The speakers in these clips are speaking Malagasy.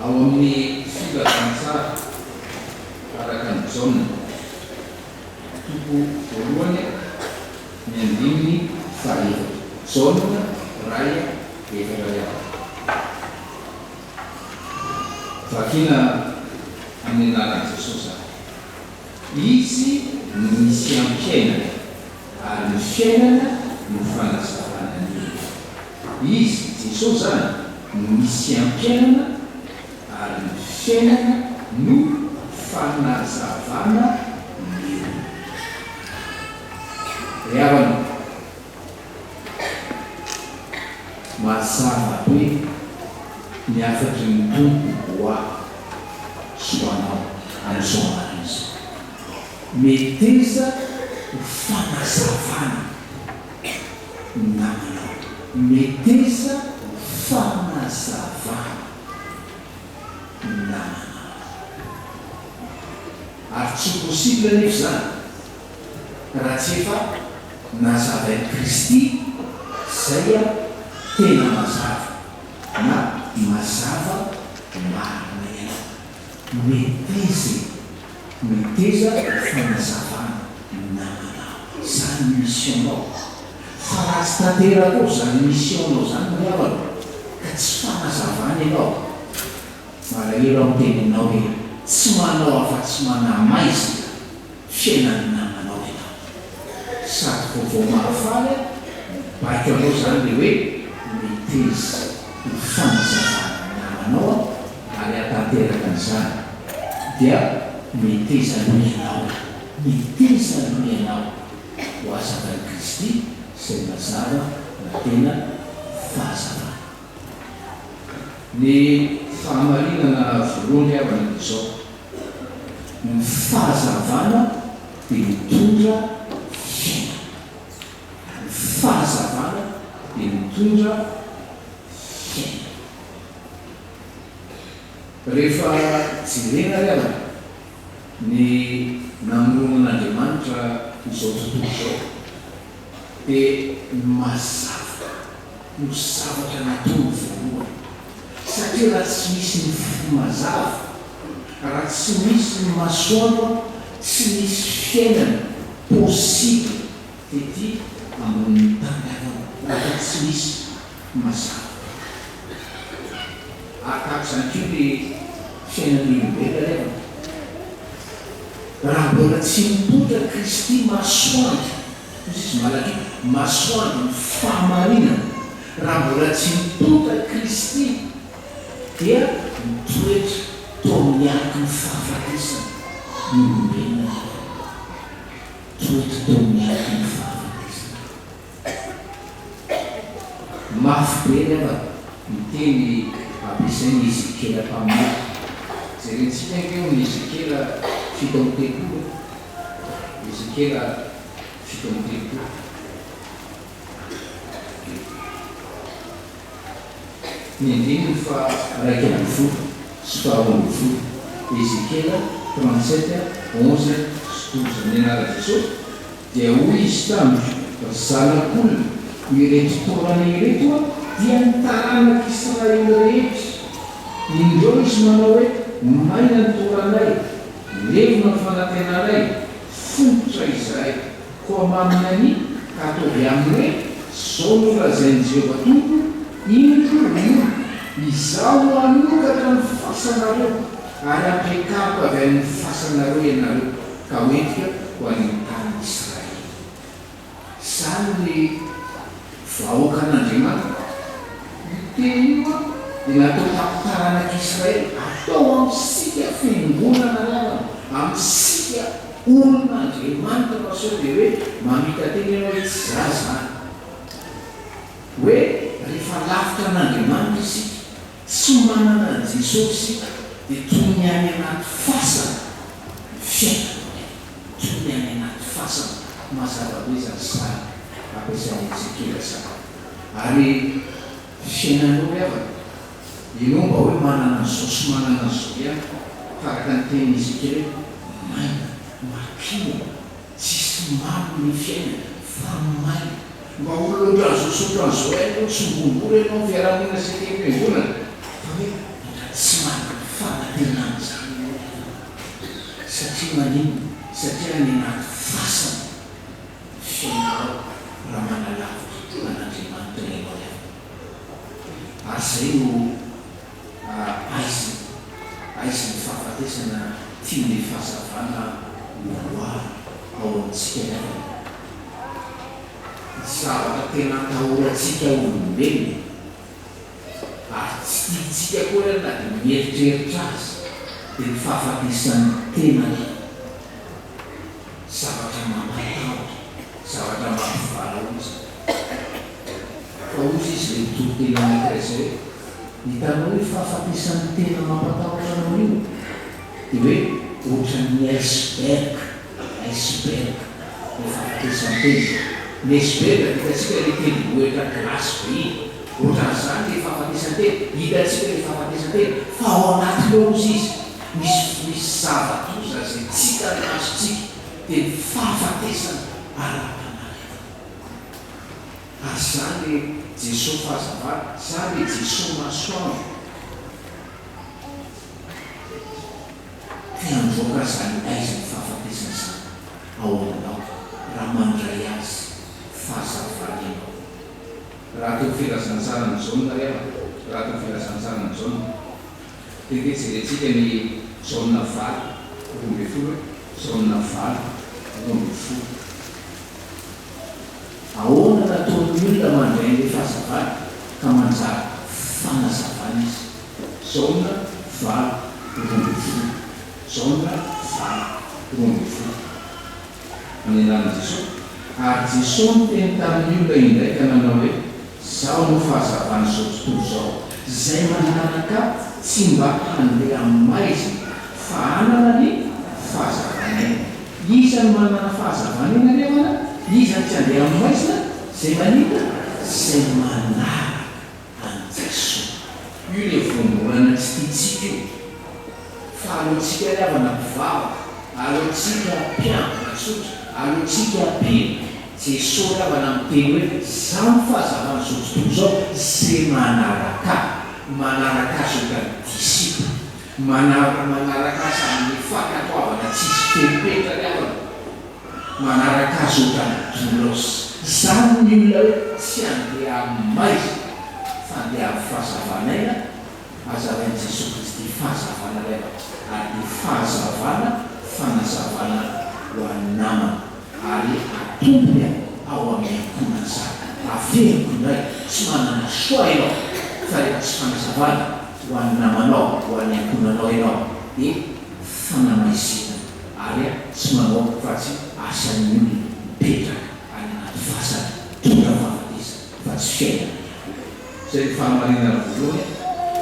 ao amin'ny filazantsara araka ny jaona toko voalohany ny andiminy fahaefatra jaona ray efatra iava vakina amin'ny anaran'i Jesosy izy no misy am-piainana ary ny fiainana no fanazavana ny izy Jesosy zany no misy am-piainana ary ny fiainana no fanazavana ny rehavana mazava hoe ny afatry ny tompo hoa soanao an'izao izy meteza ho fanazavana namanao meteza ho fanazavana namanao ary tsy possible nefa zany raha tsy efa nazavain'i Kristy zay a tena mazava na mazava marina ianao meteza fanazavana namanao zany missionao fa raha tsy tanterako zany missionao zany miavana ka tsy fanazavana ianao malahelo amin'ny teninao hoe tsy manao afa-tsy manamaiza fiainany namanao ianao sady vaovao mahafaly baiko anao zany le hoe meteza ny fanazavana namanao ary atanteraka an'izany dia meteza mianao ho azavany Kristy zay mazava na tena fahazavana. Ny fahamarinana voalohany avana izao ny fahazavana dia mitondra fiainana. Ny fahazavana dia mitondra fiainana. Rehefa jerena rehefa ny namoronan'Andriamanitra izao tontolo izao dia mazava no zavatra natony voalohany satria raha tsy misy ny mazava raha tsy misy ny masoandro tsy misy fiainana possible tety ambonin'ny tany raha tsy misy mazava atako zany keo le fiainan'ny olombelona rehefa raha mbola tsy mitondra Kristy masoandro izy malaky masoandro ny fahamarinana raha mbola tsy mitondra Kristy dia mitoetra tao miaraka ny fahafatesana ny olombelona toetra tao miaraka ny fahafatesana mafy be nefa miteny ampiasainy Ezekela mpamoaka jerentsika eo ny Ezekela 17 Ezekela 17 ny andiny fa raiky amby folo sy faharoa folo Ezekela 37:11 ny anara Jesosy dia hoy izy tamiko zanak'olona ireto torana ireto dia nitaranaka Israely rehetra indreo izy manao hoe maina ny toranay levona ny fanantenanay fototra izahay koa maminany ka atovy aminy zao no lazain'i Jehovah tompo indro izaho anokatra ny fasanareo ary ampiakako avy amin'ny fasanareo ianareo ka hoentika ho any tany Israely. Zany le vahoaka an'Andriamanitra teny io dia natao tamparanak'Israely atao amin'sika fiangonana lavana amin'sika olon'Andriamanitra pasao dia hoe mamita teny ianao hoe tsy za zany hoe rehefa lavitra an'Andriamanitra isika tsy manana an Jesosy dia toy ny any anaty fasana fiainana toy ny any anaty fasana mazava be zany sary ampiasainy Ezekela sary ary fiainanao rehefa ianao mba hoe manana an'izao sy manana an'izao ihany faraka ny teny Ezekela maina makina tsisy maro ny fiainana fa maina mba olona ohatran'izao sotra an'izao hainao tsy mbombora ianao fiarahamonina sy tem-piangonana fa hoe tsy manana tsika ny anaty fasana fiainao raha manalavitra an'Andriamanitra ianao ihany. Ary zay no aisy ny fahafatesana tiany fahazavana oloara ao amintsika ihany. Zavatra tena atahorantsika olombelona ary tsy tiantsika koa na dia mieritreritra azy dia ny fahafatesan'ny tena zavatra mampatahotra, zavatra mampivalaoza. Fa ozy izy le mitoro-tena anankiray zay hoe hitanao hoe fahafatesan'ny tena mampatahotra anao io dia hoe ohatran'ny iceberg ny fahafatesan'ny tena. Ny iceberg hitatsika le tendrombohitra glasy be iny, ohatran'izany le fahafatesan'ny tena, hitatsika le fahafatesan'ny tena fa ao anatiny ao izy misy zava-doza zay tsika ny masontsika dia ny fahafatesana ara-panahirana. Ary zany le Jesosy fahazavana, zany le Jesosy masoandro fiandroaka zany aiza ny fahafatesana zany ao aminao raha mandray azy fahazavana ianao. Raha teo filazantsara ny zaona rehefa raha teo filazantsara ny zaona dia jerentsika ny zaona valo roa ambin'ny folo, zaona valo roa ambin'ny folo. Ahoana nataon'ny olona mandray ny fahazavana ka manjary fanazavana izy? Zaona valo roa ambin'ny folo, zaona valo roa ambin'ny folo. Amin'ny anaran'i Jesosy. Ary Jesosy no teny tamin'ny olona indraika nanao hoe zao no fahazavana zao tontolo zao, zay manaraka tsy mba handeha maizina fa hanana ny fahazavana eny. Iza no manana fahazavana eny arehana? Iza no tsy handeha maizina? Zay manita, zay manaraka an'i Jesosy. Io le voambolana tsy tiantsika io. Fa alohantsika ravana mpivavaka, alohantsika mpiambina tsotra, alohantsika mpino, Jesosy ravana miteny hoe zao ny fahazavana zao tontolo zao, zay manaraka azy ohatran'ny disipla, manaraka azy amin'ny fankatoavana tsisy peripetra ravana, manaraka azy ohatran'ny dolosy. Zany ny olona hoe tsy handeha maizina fa handeha amin'ny fahazavana aina. Azavain'i Jesosy Kristy fahazavana reva, ary ny fahazavana fanazavana ho an'ny namana, ary atombony ao amin'ny ankonany zany. Averiko indray tsy manana soa ianao fa rehefa tsy fanazavana ho an'ny namanao, ho an'ny ankonanao ianao dia fanamaizina, ary tsy manao fa tsy asan'ny olona mipetraka any anaty fasana tonga fahafatesana fa tsy fiainana. Zay ny fahamarinana voalohany,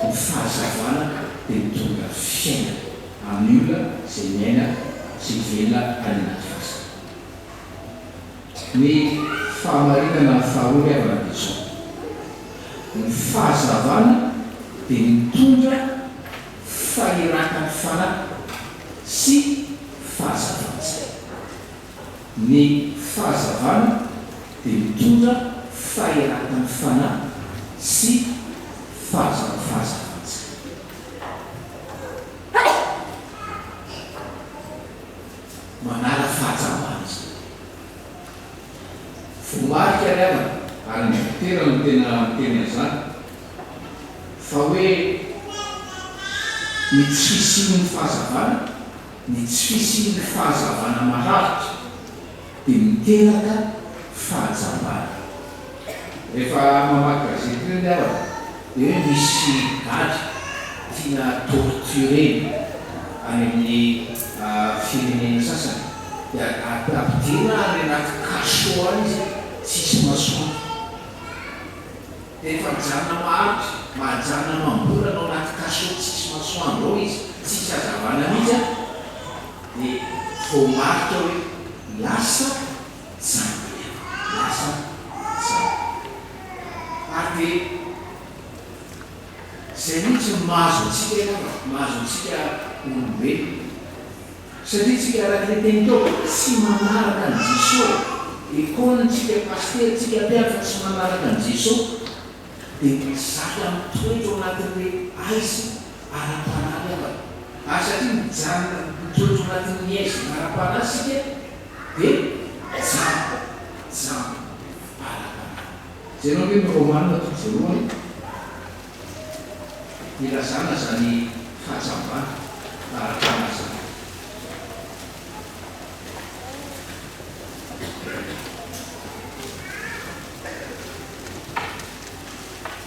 ny fahazavana dia mitonga fiainana amin'ny olona zay miaina sy velona any anaty fasana. Ny fahamarinana ny faharoa avana Jesosy, ny fahazavana dia mitondra fahirakan'ny fanahy sy fahazavana-tsaina. Ny fahazavana dia mitondra fahirakan'ny fanahy sy fahazavana-tsaina. Manala fahazavana zany. Vomarika ravana ary ny tena no tena miteny zany fa hoe ny tsy fisian'ny fahazavana, ny tsy fisian'ny fahazavana maharitra dia miteraka fahazavana. Rehefa mamaky gazety reny ravana dia hoe misy gadra tiana tortureny any amin'ny firenena sasany dia ampidirina any anaty kaso any izy tsisy masoandro. Dia efa mijanona maharitra, mahajanona mambola ao anaty kaso tsisy masoandro ao izy, tsisy hazavana mihitsy dia voamaritra hoe lasa jana, lasa jana. Ary dia zay mihitsy mahazo antsika mahazo antsika olombelona. Satria tsika araka le teny tao tsy manaraka ny Jesosy, ekona tsika paster tsika mpiavy fa tsy manaraka ny Jesosy dia zaka mitoetra ao anatin'le aizy ara-panahy avana. Satria mijanona mitoetra ao anatin'ny aizy ara-panahy sika dia jambo ara-panahy. zay anao hoe romanina voalohany ilazana zany fahajambana ara-panahy zany.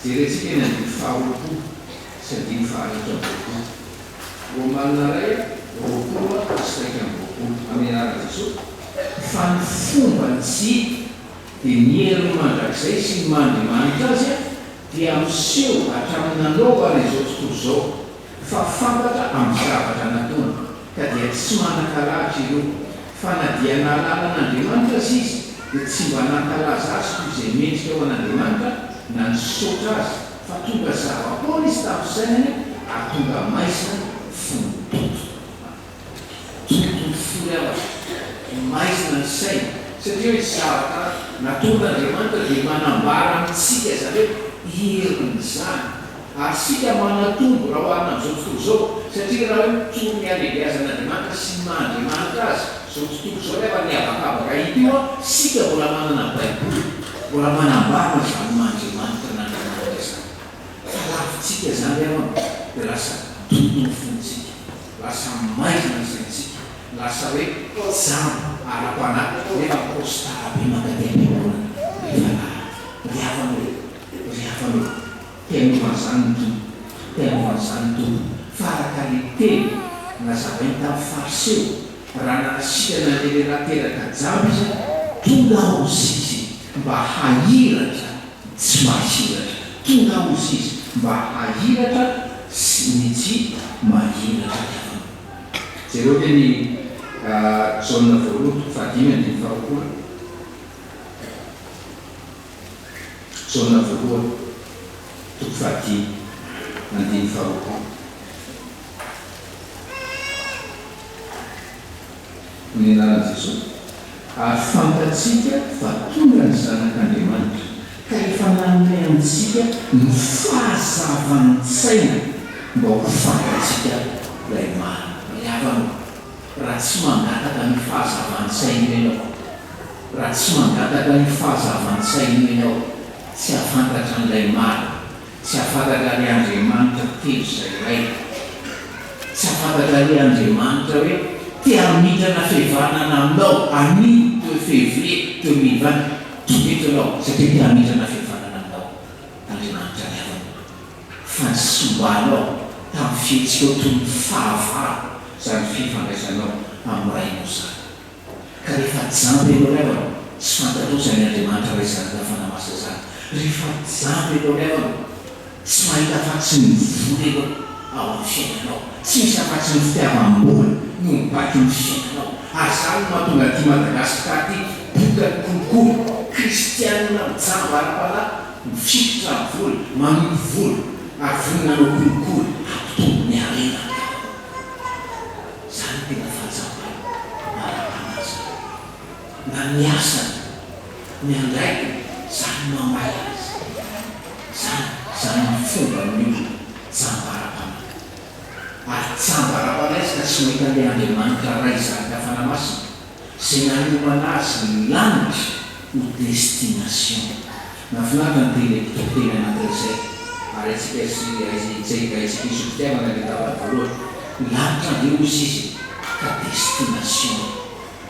jerentsika eny andiny faharoapolo sy andiny faharaiky am'roapolo romanina ray roapolo sy raiky am'roapolo amin'ny anarana Jesosy fa ny fomba ny jidy dia ny hery mandrakizay sy ny mandemanitra azy dia miseho hatramin'ny nanaovana izao tontolo izao fa fantatra amin'ny zavatra nataony ka dia tsy manan-kalahatra ireo fa na dia nahalalан'Andriamanitra azy izy dia tsy mba nankalaza azy toy izay mendrika ao an'Andriamanitra na nisotra azy fa tonga zava-poana izy tamin'ny sainany ary tonga maizina fontoto fory avatra maizina ny saina satria hoe zavatra nataon'Andriamanitra dia manambara amintsika zareo heriny zany ary sika manatombo raha oharina amin'izao tontolo izao satria raha hoe toy ny alehibiazan'Andriamanitra sy ny mahandriamanitra azy zao tontolo izao rehefa niavakavaka hita io sika mbola manana baiboly mbola manambara zany mahandriamanitra n'Andriamanitra zany fa lavitsika zany rehefa dia lasa tontolo fontsika lasa maizina saintsika lasa hoe jambo ara-panahy nefa postara be makatiam-piangonana rehefa riavana tenovazany tombo tenovazany tombo faraka le teny nazavainy tamin'ny fariseo raha nanasika nalelerateraka jambo izy tonga ozy izy mba hahiratra tsy mahiratra tonga ozy izy mba hahiratra sy ny tsy mahiratra riavana. Jereo dia ny jaune voalohany fahadimy andiny faharoapolo jaune voalohany toko fahadimy andiny faharoapolo ny anaran'i Jesosy ary fantatsika fa tonga ny zanak'Andriamanitra ka efa nanome amintsika ny fahazavany saina mba ho fantatsika ilay marina riavana. Raha tsy mangataka ny fahazavany saina ianao raha tsy mangataka ny fahazavany saina ianao tsy hafantatra n'ilay marina tsy hafantatra ilay Andriamanitra telo izay iray tsy hafantatra ilay Andriamanitra hoe tea mitrana fihavanana aminao anio teo février teo mivany toeto anao satria tea mitrana fihavanana aminao Andriamanitra riavana fa ny sombanao tamin'ny fihetsika ao toy ny fahavaro zany fifandraisanao amin'ny rainao zany ka rehefa jambo ianao riavana tsy fantatao zany Andriamanitra ray zany rafanamasa zany rehefa jambo ianao riavana tsy mahita afa-tsy ny voly ianao ao amin'ny fiainanao tsy misy afa-tsy ny fitiavam-boly no mibaky ny fiainanao ary zany mahatonga ty Madagasikara ty boka kolokolo kristianina mijambo ara-panahy mifikotra ny voly mamily voly ary volinanao kolokolo ampitombo ny arena zany tena fahajambana ara-panahy zany na miasany miandraiky zany mamay azy zany fomba ny jambo ara-panahy ary jambo ara-panahy izy ka tsy mahita le Andriamanitra ray zany kafanamasina zay nanomana azy ny lanitra ho destination nafinaritra ny teny anankiray ary aitsika isy fitiavana le davany voalohany lanitra dia ozy izy ka destination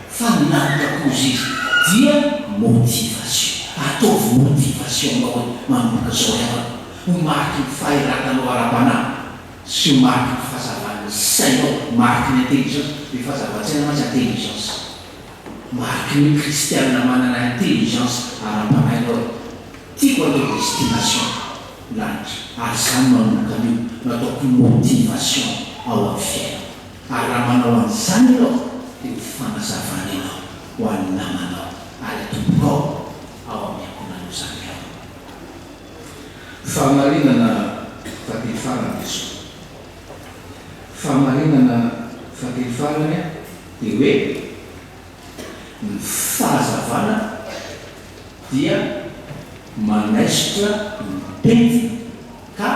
fa ny lanitra kozy izy dia motivation ataovy motivation ao manomboka zao riavana ho mariky ny fahiratanao ara-panahy sy ho mariky ny fahazavany sainao mariky ny intelligence ny fahazava-tsaina mantsy intelligence mariky ny kristianina manana intelligence ara-panahinao tiako atao destination lanitra ary zany manomboka an'io nataoko motivation ao amin'ny fiaina ary raha manao an'izany ianao dia ho fanazavana ianao ho an'ny namanao ary atombokao ao amin'ny akonanao zany riavana. Fahamarinana fatelo farany izy fahamarinana fatelo farany dia hoe ny fahazavana dia manaisitra mipety ka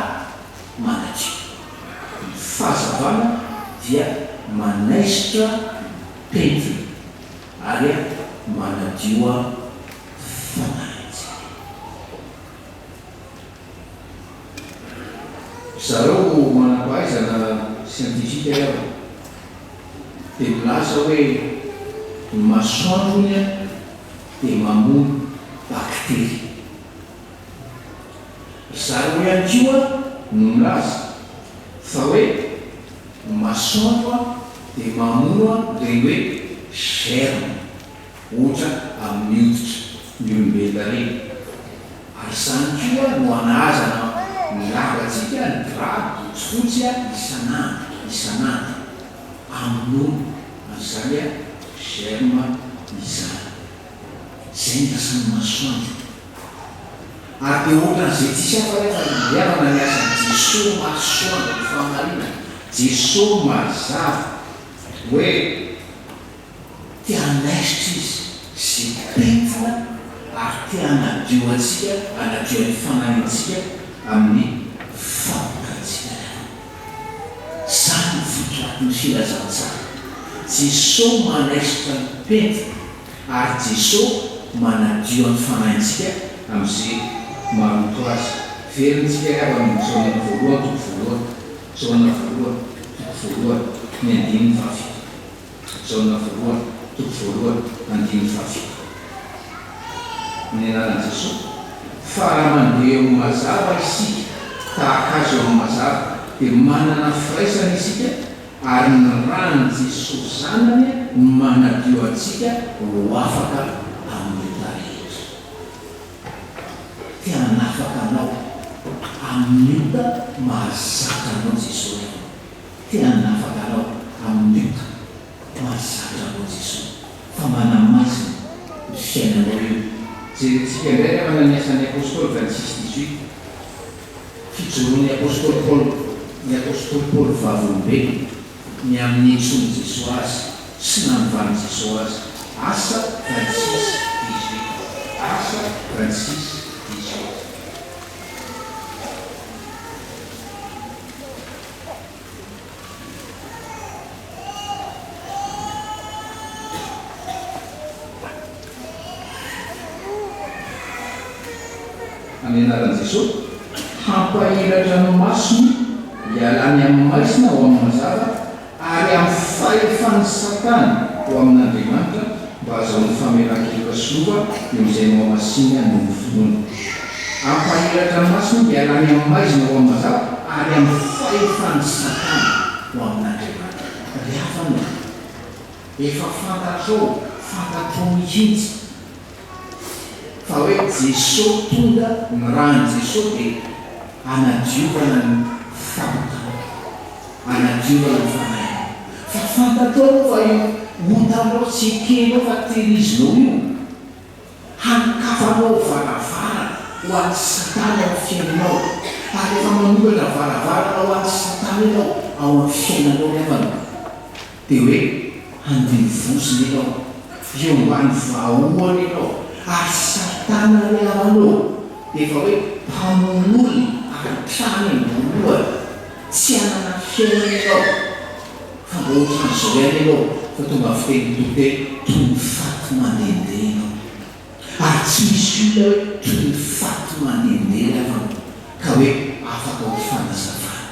manatsika. Ny fahazavana dia manaisitra mipety ary manadio fanahintsika. Zareo manampahaizana sientifika iaho dia milaza hoe masoandro dia mamono bakteria. Zareo ihany koa no milaza fa hoe masoandro dia mamono ireny hoe germe ohatra amin'ny hoditra ny olombelona reny. Ary izany koa no anahazana milavatsika ny drap fotsy isanandro amin'ny azany germe izany. Zay ny asan'ny masoandro. Ary dia ohatran'izay tsisy hafa rehefa indiavana ny asan'i Jesosy masoandro ny famarinana. Jesosy mazava hoe tia hanaisitra izy sy pentina ary tia hanadio antsika, hanadio ny fanahintsika amin'ny famokarantsika. Zany fotoatin'ny filazantsara. Jesosy manaisitra ny pentina ary Jesosy manadio ny fanahintsika amin'izay maroto azy. Verintsika iaho amin'ny jaonana voalohany toko voalohany ny andimy fafito. Jaonana voalohany toko voalohany andimy fafito. Ny anaran'i Jesosy. Fa raha mandeha eo mazava isika tahaka azy eo mazava dia manana firaisana isika ary ny rano Jesosy zanany manadio antsika ho afaka amin'ny rehetra. Tia hanafaka anao amin'ny ota mahazaka anao Jesosy. Tia hanafaka anao amin'ny ota mahazaka anao Jesosy. Fa manamaizina ny fiainanao io. Jerentsika indray manana ny asan'ny apôstôly 26:18. Fijoroan'ny apôstôly Paoly vavolombelona ny amin'ny intsony Jesosy azy sy nanovany Jesosy azy. Asa 26:18. Asa 26:18. Amin'ny anaran'i Jesosy. Hampahiratra ny masony hialany amin'ny maisina ho amin'ny mazava ary amin'ny fahefan'ny Satana ho amin'Andriamanitra mba ahazoany famelan-keloka sy lova eo izay mahamasina no fotoana. Hampahiratra ny masony hialany amin'ny maisina ho amin'ny mazava ary amin'ny fahefan'ny Satana ho amin'Andriamanitra. Rehefa efa fantatrao mihitsy fa hoe Jesosy tonga ny rano Jesosy dia hanadiovana ny famotana, hanadiovana ny fanahinana. Fa fantatrao fa io otanao tsy ekenao fa tehirizinao io hankafanao varavara ho an'ny Satana ao amin'ny fiainanao. Ary efa manomboka varavara ho an'ny Satana ianao ao amin'ny fiainanao rehefa dia hoe handinivozina ianao, fiombany vahoana ianao. Ary Satana rehavanao dia efa hoe mpamonoly atrany voalohany tsy hanana fiainana ianao. Fa mba ohatran'izao ihany ianao fa tonga fiteny tote toy ny faty mandehandeha ianao. Ary tsy misy olona hoe toy ny faty mandehandeha rehefanao ka hoe afaka ho fanazavana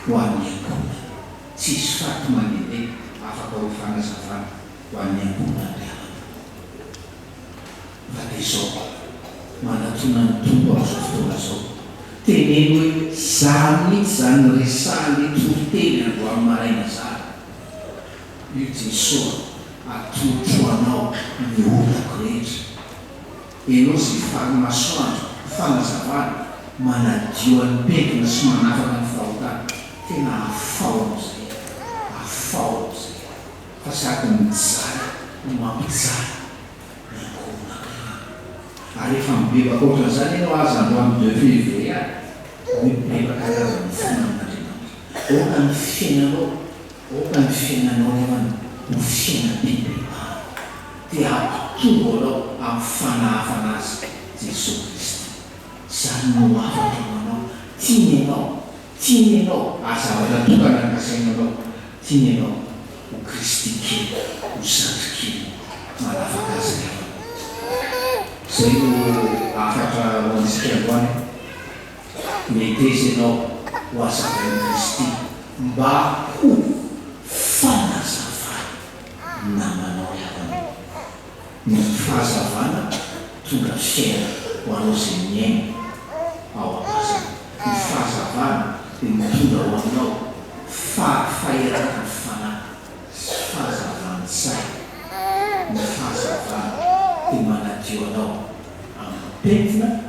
ho an'ny ankonana. Tsisy faty mandehandeha afaka ho fanazavana ho an'ny ankonana rehefanao. Fa dia izao manatona ny tombo amin'izao fotoana izao. Teneny hoe zaho mihitsy izany resahany toriteny androany maraina zany. Io Jesosy atotro anao ny olako rehetra. Ianao izay farimasoandro fanazavana manadio ny pentina sy manafaka ny fahotana. Tena afaonao izay. Afaonao izay. Fa sady mijaly no mampijaly. Ary efa mibebaka ohatran'izany ianao aza androany 2 février mibebaka karazany fonan'Andriamanitra. Oka ny fiainanao rehefa ho fiainam-pibebahana. Dia ampitombo anao amin'ny fanahafana azy Jesosy Kristy. Izany no afaka anao. Tiany ianao azavatra tokana ny kasainanao. Tiany ianao ho Kristy kely, ho Zandry kely. manafaka azy rehefa zay no afatra hoantsika androany metezy ianao ho azavain'i Kristy mba ho fanazavana namanao iavana. Ny fahazavana tonga fiaina ho anao zay miaina ao am-pasana. Ny fahazavana dia mitondra ho aminao faherana ny fanahy, fahazavana-tsay. Ny fahazavana dia manadio anao amin'ny pentina